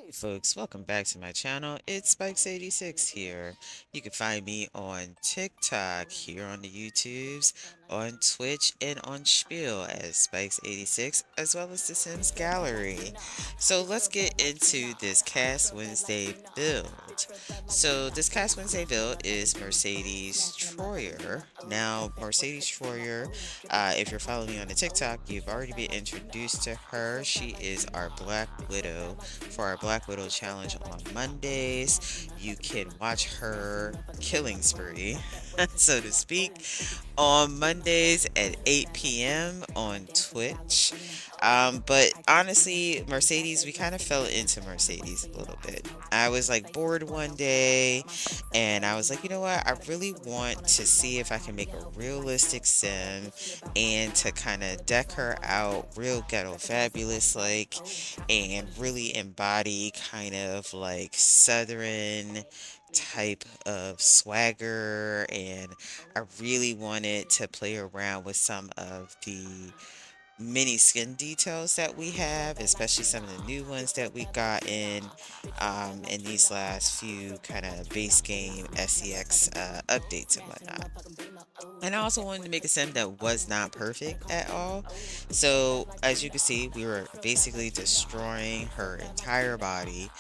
Hey folks, welcome back to my channel. It's Spikes86 here. You can find me on TikTok, here on the YouTubes, on Twitch, and on Spiel as Spikes86, as well as the Sims Gallery. So let's get into this Cast Wednesday build. So this Cast Wednesday build is Mercedes Troyer. Now, Mercedes Troyer, if you're following me on the TikTok, you've already been introduced to her. She is our Black Widow for our Black Widow challenge on Mondays. You can watch her killing spree, so to speak, on Mondays at 8 p.m. on Twitch. But honestly, Mercedes, we kind of fell into Mercedes a little bit. I was like bored one day and I was like, you know what? I really want to see if I can make a realistic sim and to kind of deck her out real ghetto fabulous like and really embody kind of like Southern type of swagger, and I really wanted to play around with some of the mini skin details that we have, especially some of the new ones that we got in these last few kind of base game SEX updates and whatnot. And I also wanted to make a sim that was not perfect at all. So as you can see, we were basically destroying her entire body.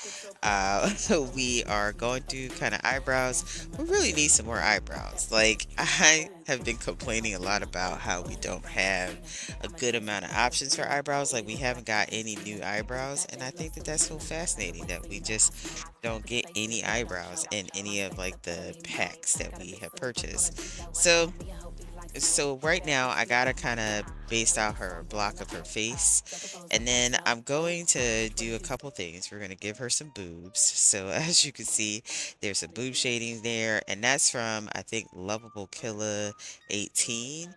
We are going through kind of eyebrows. We really need some more eyebrows. Like I have been complaining a lot about how we don't have a good amount of options for eyebrows. Like we haven't got any new eyebrows, and I think that that's so fascinating that we just don't get any eyebrows in any of like the packs that we have purchased. So right now I gotta kind of base out her block of her face, and then I'm going to do a couple things. We're gonna give her some boobs. So as you can see, there's some boob shading there, and that's from I think Lovable Killer 18.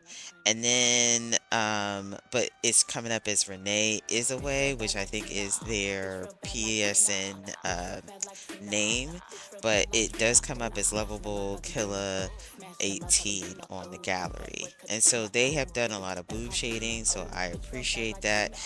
And then but it's coming up as Renee is away, which I think is their PSN name, but it does come up as Lovable Killer 18 on the gallery. And so they have done a lot of boob shading, so I appreciate that.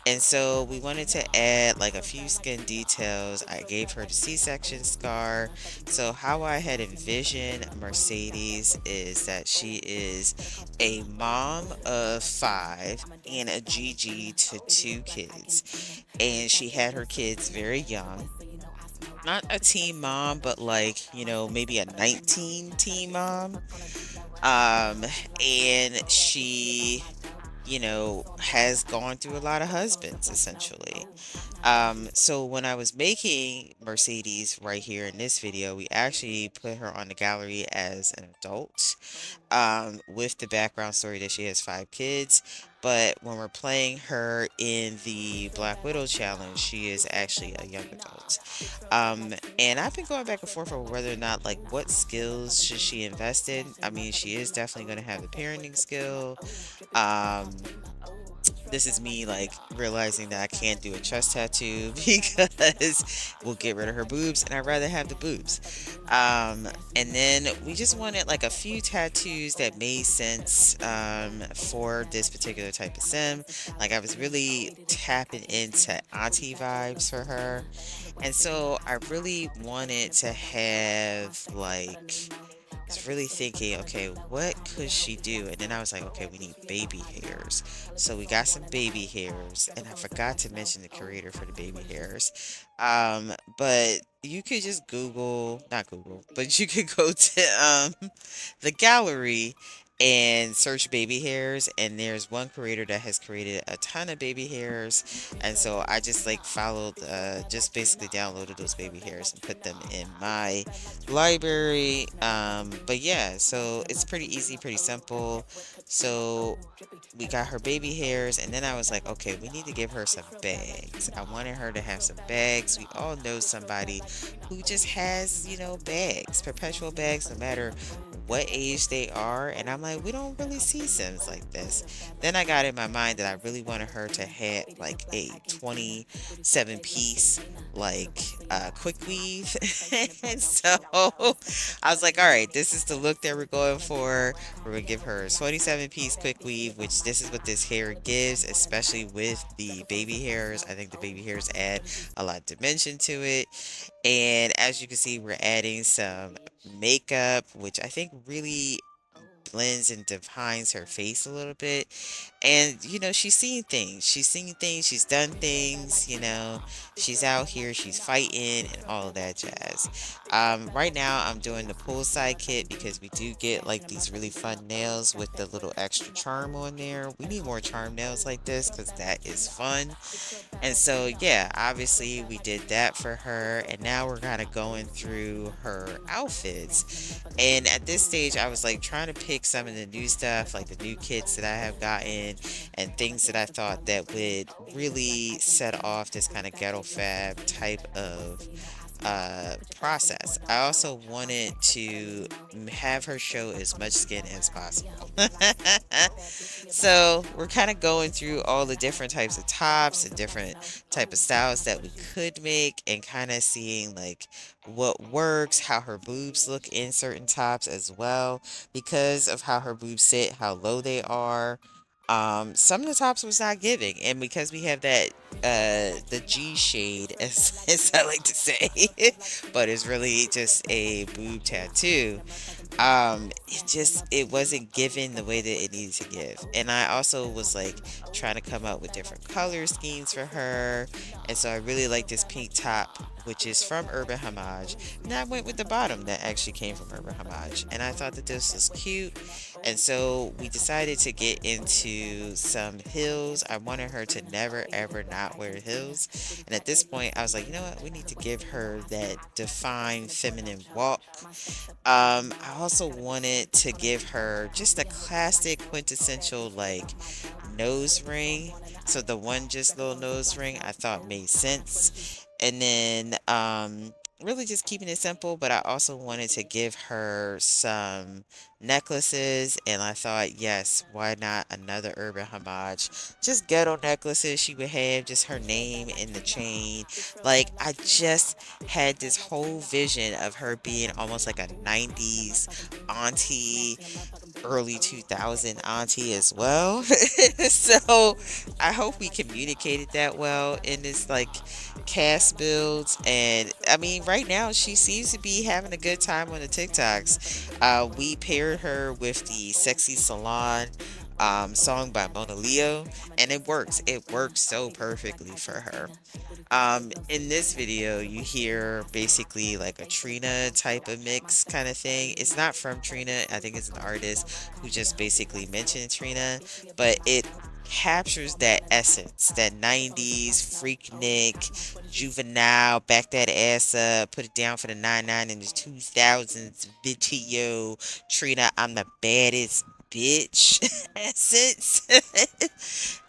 And so we wanted to add like a few skin details. I gave her the C-section scar. So how I had envisioned Mercedes is that she is a mom of 5 and a GG to 2 kids. And she had her kids very young, not a teen mom, but like, maybe a 19 teen mom. And she, has gone through a lot of husbands essentially. So when I was making Mercedes right here in this video, we actually put her on the gallery as an adult, with the background story that she has 5 kids. But when we're playing her in the Black Widow challenge, she is actually a young adult. And I've been going back and forth over whether or not, like, what skills should she invest in. I mean, she is definitely going to have the parenting skill. Um, this is me like realizing that I can't do a chest tattoo because we'll get rid of her boobs, and I'd rather have the boobs. And then we just wanted like a few tattoos that made sense for this particular type of sim. Like I was really tapping into auntie vibes for her. And so I really wanted to have like, was really thinking, okay, what could she do? And then I was like, okay, we need baby hairs. So we got some baby hairs, and I forgot to mention the creator for the baby hairs. But you could just Google, not Google, but you could go to the gallery and search baby hairs, and there's one creator that has created a ton of baby hairs. And so I just like followed, just basically downloaded those baby hairs and put them in my library. But yeah, so it's pretty easy, pretty simple. So we got her baby hairs, and then I was like, okay, we need to give her some bags. I wanted her to have some bags. We all know somebody who just has, bags, perpetual bags, no matter what age they are, and I'm like, we don't really see Sims like this. Then I got in my mind that I really wanted her to have like a 27 piece like quick weave. And so I was like, all right, this is the look that we're going for. We're gonna give her a 27 piece quick weave, which this is what this hair gives, especially with the baby hairs. I think the baby hairs add a lot of dimension to it. And as you can see, we're adding some makeup, which I think really blends and defines her face a little bit. And, she's seen things. She's seen things. She's done things. She's out here. She's fighting and all of that jazz. Right now, I'm doing the poolside kit because we do get like these really fun nails with the little extra charm on there. We need more charm nails like this because that is fun. And so, yeah, obviously we did that for her, and now we're kind of going through her outfits. And at this stage, I was like trying to pick some of the new stuff, like the new kits that I have gotten, and things that I thought that would really set off this kind of ghetto fab type of process. I also wanted to have her show as much skin as possible. So we're kind of going through all the different types of tops and different type of styles that we could make, and kind of seeing like what works, how her boobs look in certain tops as well, because of how her boobs sit, how low they are. Some of the tops was not giving, and because we have that the G shade, as I like to say, but it's really just a boob tattoo. It wasn't given the way that it needed to give. And I also was like trying to come up with different color schemes for her. And so I really like this pink top, which is from Urban Homage. And I went with the bottom that actually came from Urban Homage. And I thought that this was cute. And so we decided to get into some heels. I wanted her to never ever not wear heels. And at this point, I was like, you know what? We need to give her that defined feminine walk. I also wanted to give her just a classic quintessential like nose ring. So the one just little nose ring I thought made sense. And then really just keeping it simple, but I also wanted to give her some necklaces, and I thought, yes, why not another Urban Homage? Just ghetto necklaces she would have, just her name in the chain. Like, I just had this whole vision of her being almost like a 90s auntie, early 2000 auntie as well. So I hope we communicated that well in this like cast builds. And I mean, right now she seems to be having a good time on the TikToks. We paired her with the Sexy Salon song by Mona Leo, and it works. It works so perfectly for her. In this video, you hear basically like a Trina type of mix kind of thing. It's not from Trina. I think it's an artist who just basically mentioned Trina, but it captures that essence, that 90s freaknik, juvenile, back that ass up, put it down for the 99 in the 2000s video, Trina, I'm the baddest bitch essence.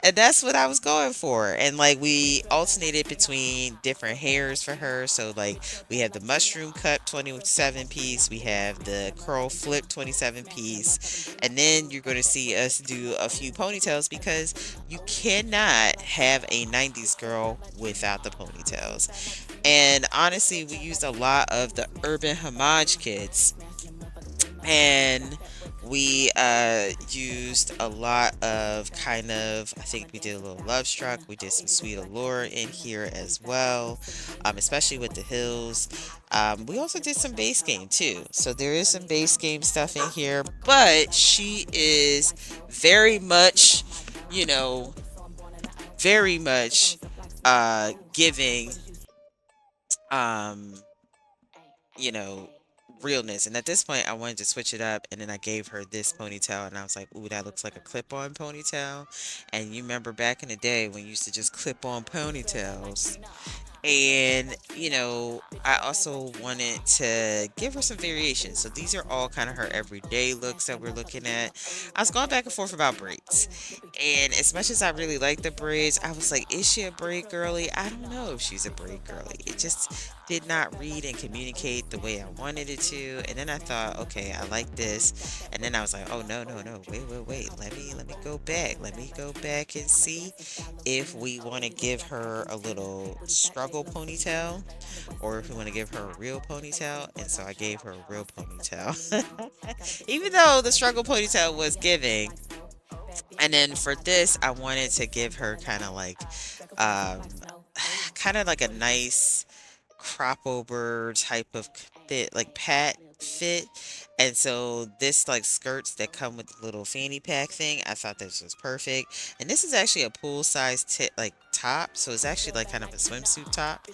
And that's what I was going for. And like we alternated between different hairs for her. So like we have the mushroom cut 27 piece, we have the curl flip 27 piece, and then you're going to see us do a few ponytails because you cannot have a 90s girl without the ponytails. And honestly, we used a lot of the Urban Homage kits, and we used a lot of kind of, I think we did a little Love Struck, we did some Sweet Allure in here as well, especially with the hills. We also did some base game too, so there is some base game stuff in here, but she is very much, you know very much giving um you know, realness. And at this point, I wanted to switch it up, and then I gave her this ponytail, and I was like, "Ooh, that looks like a clip-on ponytail." And you remember back in the day when you used to just clip on ponytails, And, I also wanted to give her some variation. So these are all kind of her everyday looks that we're looking at. I was going back and forth about braids. And as much as I really like the braids, I was like, is she a braid girly? I don't know if she's a braid girly. It just did not read and communicate the way I wanted it to. And then I thought, okay, I like this. And then I was like, oh no, no, no, wait, wait, wait. Let me go back. Let me go back and see if we want to give her a little struggle ponytail or if we want to give her a real ponytail. And so I gave her a real ponytail. Even though the struggle ponytail was giving. And then for this, I wanted to give her um, kind of like a nice crop over type of fit, like pat fit. And so this like skirts that come with the little fanny pack thing, I thought this was perfect. And this is actually a pool size like top, so it's actually like kind of a swimsuit top,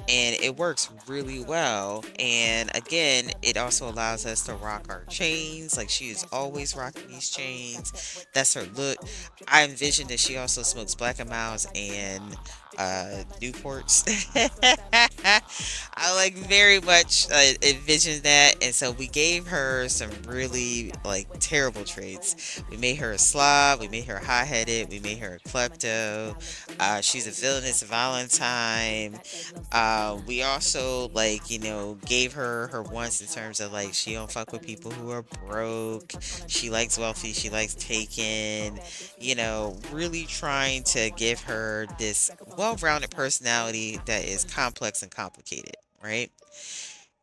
and it works really well. And again, it also allows us to rock our chains. Like she is always rocking these chains. That's her look. I envision that she also smokes Black and Miles and Newports. I like very much envisioned that, and so we gave her some really like terrible traits. We made her a slob, we made her hot-headed, we made her a klepto. She's a villainous Valentine. We also like gave her her wants in terms of like she don't fuck with people who are broke. She likes wealthy. She likes taken. Really trying to give her this well-rounded personality that is complex and complicated, right?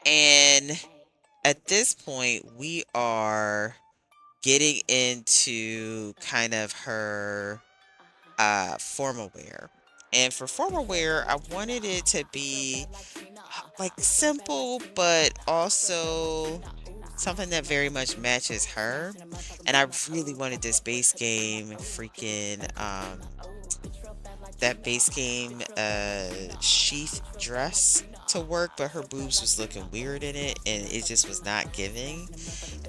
And at this point, we are getting into kind of her formal wear. And for formal wear, I wanted it to be like simple, but also something that very much matches her. And I really wanted this base game freaking that base game sheath dress to work, but her boobs was looking weird in it and it just was not giving.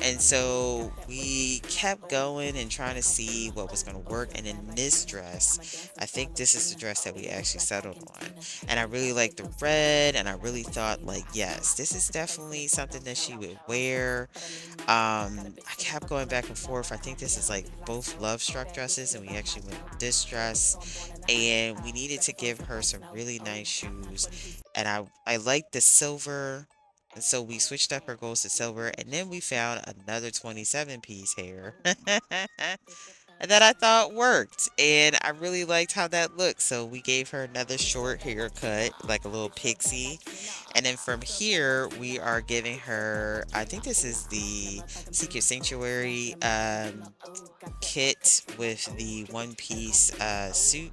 And so we kept going and trying to see what was going to work. And in this dress, I think this is the dress that we actually settled on. And I really liked the red, and I really thought, like, yes, this is definitely something that she would wear. I kept going back and forth. I think this is like both Love Struck dresses, and we actually went with this dress. And we needed to give her some really nice shoes. And I liked the silver. And so we switched up her goals to silver, and then we found another 27-piece hair that I thought worked. And I really liked how that looked. So we gave her another short haircut, like a little pixie. And then from here, we are giving her, I think this is the Secret Sanctuary kit with the one piece suit.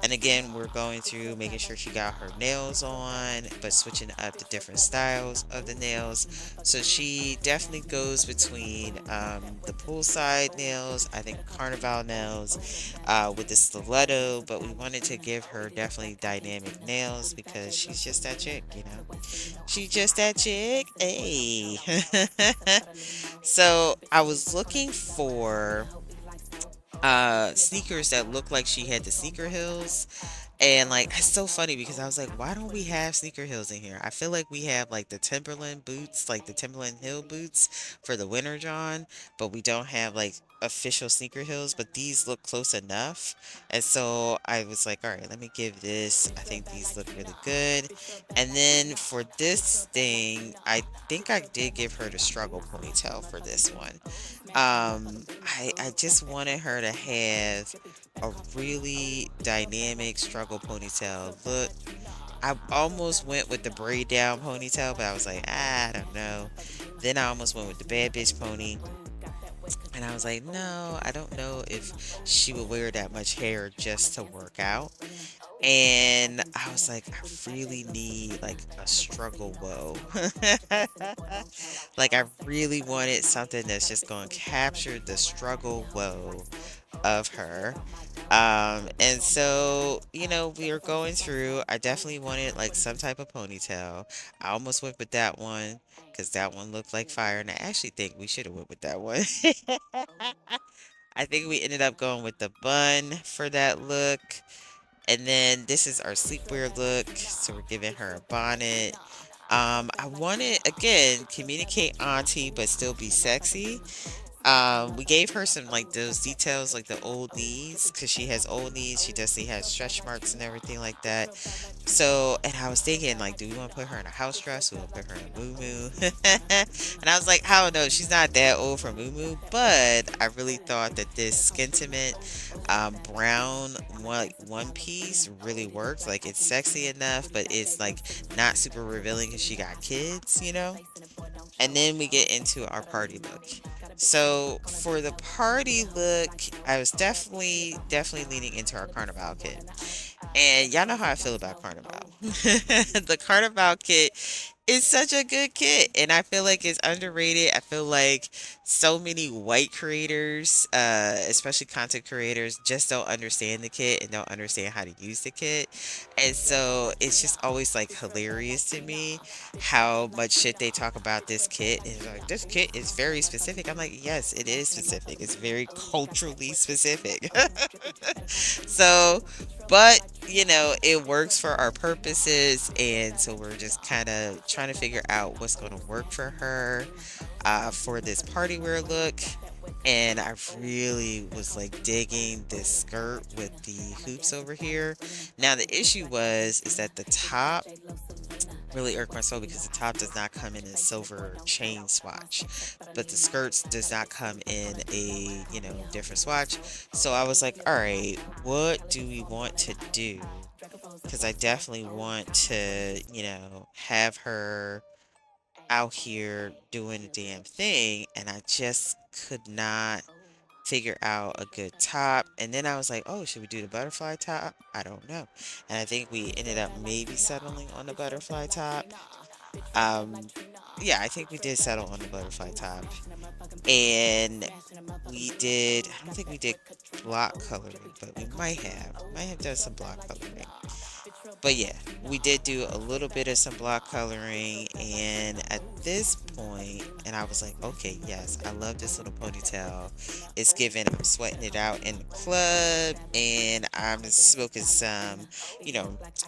And again, we're going through making sure she got her nails on, but switching up the different styles of the nails. So she definitely goes between the poolside nails, I think carnival nails, with the stiletto, but we wanted to give her definitely dynamic nails because she's just that chick. She's just that chick. Hey. So I was looking for sneakers that looked like she had the sneaker heels. And like it's so funny because I was like, why don't we have sneaker heels in here? I feel like we have like the Timberland boots, like the Timberland heel boots for the winter John, but we don't have like official sneaker heels, but these look close enough. And so I was like, all right, let me give this. I think these look really good. And then for this thing, I think I did give her the struggle ponytail for this one. I just wanted her to have a really dynamic struggle ponytail look. I almost went with the braid down ponytail, but I was like, I don't know. Then I almost went with the bad bitch pony, and I was like, no, I don't know if she would wear that much hair just to work out. And I was like, I really need like a struggle woe. Like I really wanted something that's just going to capture the struggle woe of her. And so, we are going through. I definitely wanted like some type of ponytail. I almost went with that one because that one looked like fire, and I actually think we should have went with that one. I think we ended up going with the bun for that look. And then this is our sleepwear look. So we're giving her a bonnet. I wanted again communicate auntie but still be sexy. We gave her some like those details, like the old knees, because she has old knees. She definitely has stretch marks and everything like that. So, and I was thinking, like, do we want to put her in a house dress? Do we want to put her in a muumuu? And I was like, I don't know. She's not that old for muumuu, but I really thought that this skintimate brown one piece really works. Like, it's sexy enough, but it's like not super revealing because she got kids, you know? And then we get into our party look. So for the party look, I was definitely leaning into our carnival kit. And y'all know how I feel about carnival. The carnival kit is such a good kit, and I feel like it's underrated. I feel like so many white creators, especially content creators, just don't understand the kit and don't understand how to use the kit. And so it's just always like hilarious to me how much shit they talk about this kit. And it's like, this kit is very specific. I'm like, yes, it is specific. It's very culturally specific. So, but it works for our purposes, and so we're just kind of trying to figure out what's going to work for her for this party wear look. And I really was like digging this skirt with the hoops over here. Now the issue is that the top really irked my soul because the top does not come in a silver chain swatch, but the skirts does not come in a different swatch. So I was like, all right, what do we want to do? Because I definitely want to have her out here doing the damn thing, and I just could not figure out a good top. And then I was like, oh, should we do the butterfly top? I don't know. And I think we ended up maybe settling on the butterfly top. um yeah, I think we did settle on the butterfly top. And I don't think we did block coloring, but we might have done some block coloring. But yeah, we did do a little bit of some block coloring, and at this point, and I was like, okay, yes, I love this little ponytail. It's giving, I'm sweating it out in the club, and I'm smoking some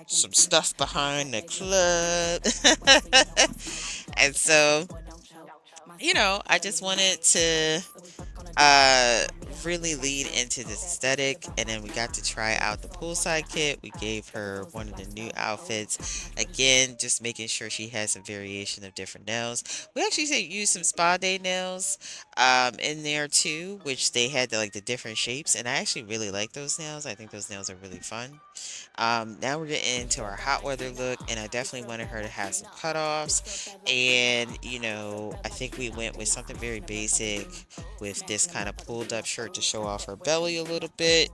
stuff behind the club. And so, I just wanted to uh really lead into this aesthetic, and then we got to try out the poolside kit. We gave her one of the new outfits, again just making sure she has some variation of different nails. We actually used some spa day nails in there too, which they had like the different shapes, and I actually really like those nails. I think those nails are really fun. Now we're getting into our hot weather look, and I definitely wanted her to have some cutoffs. And, I think we went with something very basic with this kind of pulled up shirt to show off her belly a little bit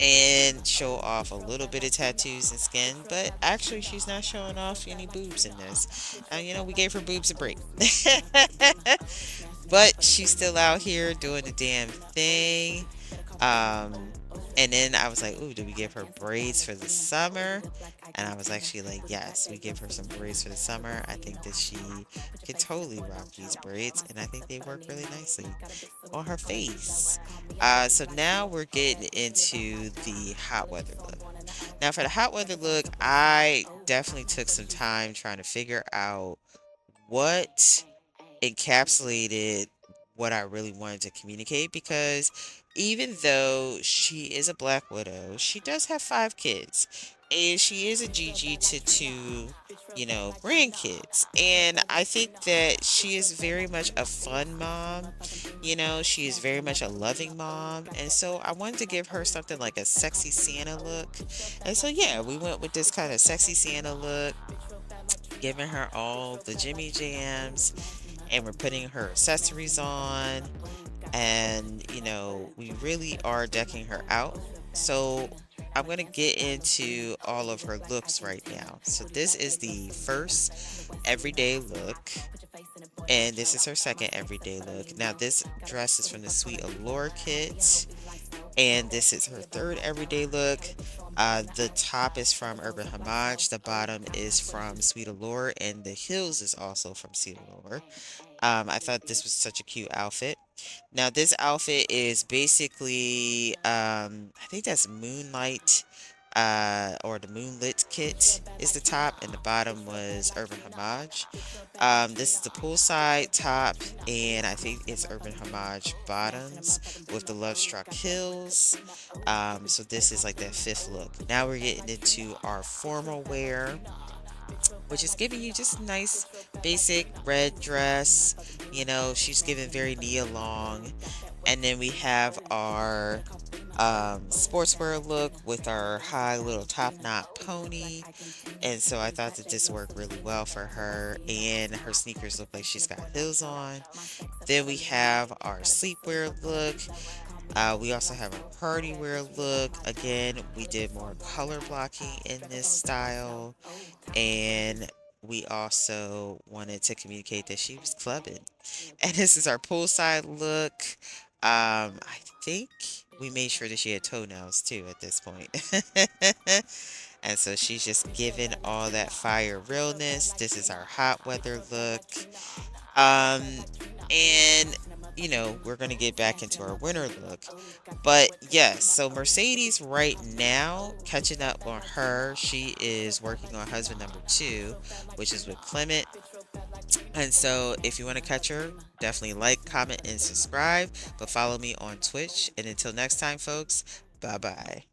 and show off a little bit of tattoos and skin. But actually, she's not showing off any boobs in this. We gave her boobs a break. But she's still out here doing the damn thing. Um, and then I was like, ooh, do we give her braids for the summer? And I was actually like, yes, we give her some braids for the summer. I think that she could totally rock these braids, and I think they work really nicely on her face. So now we're getting into the hot weather look. Now, for the hot weather look, I definitely took some time trying to figure out what encapsulated what I really wanted to communicate, because even though she is a Black Widow, she does have 5 kids. And she is a Gigi to 2 grandkids. And I think that she is very much a fun mom. She is very much a loving mom. And so I wanted to give her something like a sexy Santa look. And so, yeah, we went with this kind of sexy Santa look, giving her all the Jimmy Jams, and we're putting her accessories on, and we really are decking her out. So I'm going to get into all of her looks right now. So this is the first everyday look, and this is her second everyday look. Now this dress is from the Sweet Allure kit, and this is her third everyday look. The top is from Urban Homage, the bottom is from Sweet Allure, and the heels is also from Sweet Allure. I thought this was such a cute outfit. Now, this outfit is basically, I think that's Moonlight or the Moonlit kit is the top, and the bottom was Urban Homage. This is the poolside top, and I think it's Urban Homage bottoms with the Love Struck Hills. So this is like that fifth look. Now we're getting into our formal wear, which is giving you just a nice basic red dress. You know, she's giving very knee long. And then we have our sportswear look with our high little top knot pony. And so I thought that this worked really well for her. And her sneakers look like she's got heels on. Then we have our sleepwear look. We also have a party wear look. Again, we did more color blocking in this style. And we also wanted to communicate that she was clubbing. And this is our poolside look. I think we made sure that she had toenails too at this point. And so she's just giving all that fire realness. This is our hot weather look. Um, and we're gonna get back into our winter look. But yes, so Mercedes right now, catching up on her. She is working on husband number two, which is with Clement. And so if you want to catch her, definitely like, comment, and subscribe. But follow me on Twitch. And until next time, folks, bye bye.